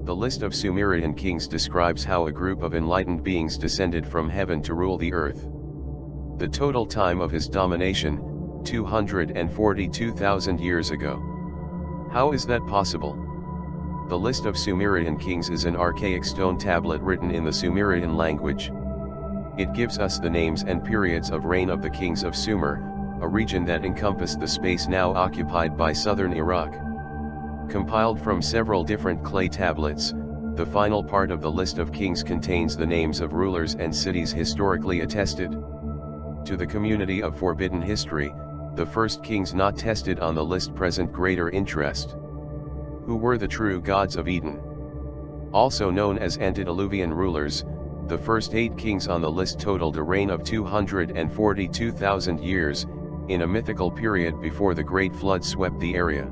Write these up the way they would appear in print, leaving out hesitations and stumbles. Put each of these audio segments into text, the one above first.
The list of Sumerian kings describes how a group of enlightened beings descended from heaven to rule the earth. The total time of his domination, 242,000 years ago. How is that possible? The list of Sumerian kings is an archaic stone tablet written in the Sumerian language. It gives us the names and periods of reign of the kings of Sumer, a region that encompassed the space now occupied by southern Iraq. Compiled from several different clay tablets, the final part of the list of kings contains the names of rulers and cities historically attested. To the community of forbidden history, the first kings not tested on the list present greater interest. Who were the true gods of Eden? Also known as antediluvian rulers, the first 8 kings on the list totaled a reign of 242,000 years, in a mythical period before the Great Flood swept the area.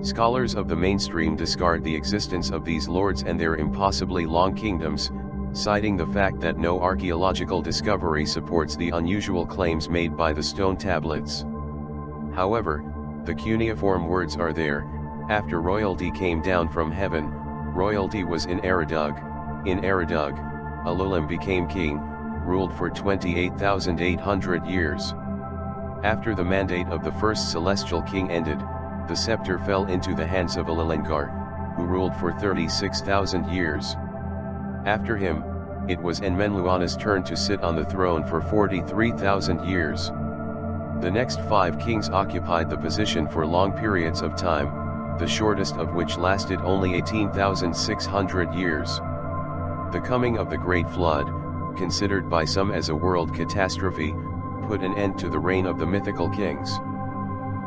Scholars of the mainstream discard the existence of these lords and their impossibly long kingdoms, citing the fact that no archaeological discovery supports the unusual claims made by the stone tablets. However, the cuneiform words are there. After royalty came down from heaven, royalty was in Eridug. In Eridug, Alulim became king, ruled for 28,800 years. After the mandate of the first celestial king ended, the scepter fell into the hands of Alilengar, who ruled for 36,000 years. After him, it was Enmenluana's turn to sit on the throne for 43,000 years. The next 5 kings occupied the position for long periods of time, the shortest of which lasted only 18,600 years. The coming of the Great Flood, considered by some as a world catastrophe, put an end to the reign of the mythical kings.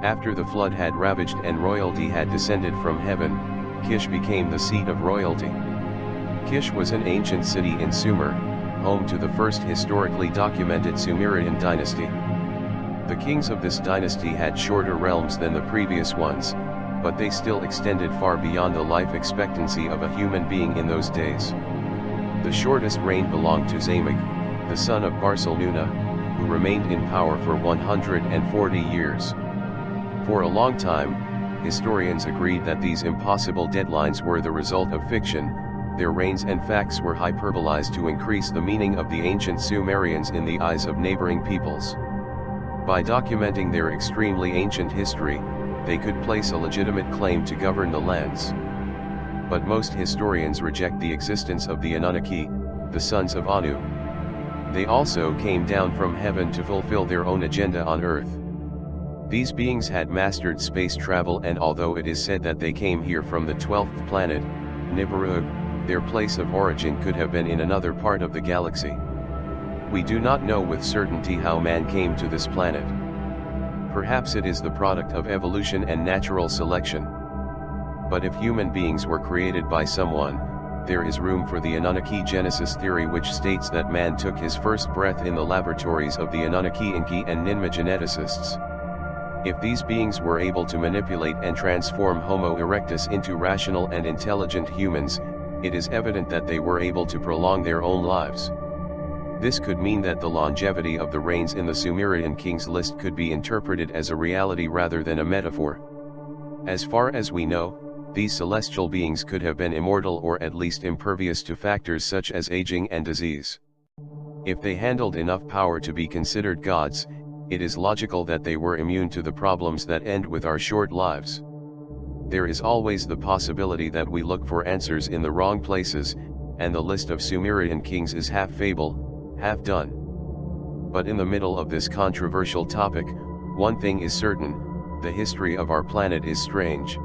After the flood had ravaged and royalty had descended from heaven, Kish became the seat of royalty. Kish was an ancient city in Sumer, home to the first historically documented Sumerian dynasty. The kings of this dynasty had shorter realms than the previous ones, but they still extended far beyond the life expectancy of a human being in those days. The shortest reign belonged to Zamek, the son of Barcelona, who remained in power for 140 years. For a long time, historians agreed that these impossible deadlines were the result of fiction. Their reigns and facts were hyperbolized to increase the meaning of the ancient Sumerians in the eyes of neighboring peoples. By documenting their extremely ancient history, they could place a legitimate claim to govern the lands. But most historians reject the existence of the Anunnaki, the sons of Anu. They also came down from heaven to fulfill their own agenda on Earth. These beings had mastered space travel, and although it is said that they came here from the 12th planet, Nibiru, their place of origin could have been in another part of the galaxy. We do not know with certainty how man came to this planet. Perhaps it is the product of evolution and natural selection. But if human beings were created by someone, there is room for the Anunnaki Genesis theory, which states that man took his first breath in the laboratories of the Anunnaki Enki and Ninmah geneticists. If these beings were able to manipulate and transform Homo erectus into rational and intelligent humans, it is evident that they were able to prolong their own lives. This could mean that the longevity of the reigns in the Sumerian kings list could be interpreted as a reality rather than a metaphor. As far as we know, these celestial beings could have been immortal or at least impervious to factors such as aging and disease. If they handled enough power to be considered gods, it is logical that they were immune to the problems that end with our short lives. There is always the possibility that we look for answers in the wrong places, and the list of Sumerian kings is half fable, half done. But in the middle of this controversial topic, one thing is certain: the history of our planet is strange.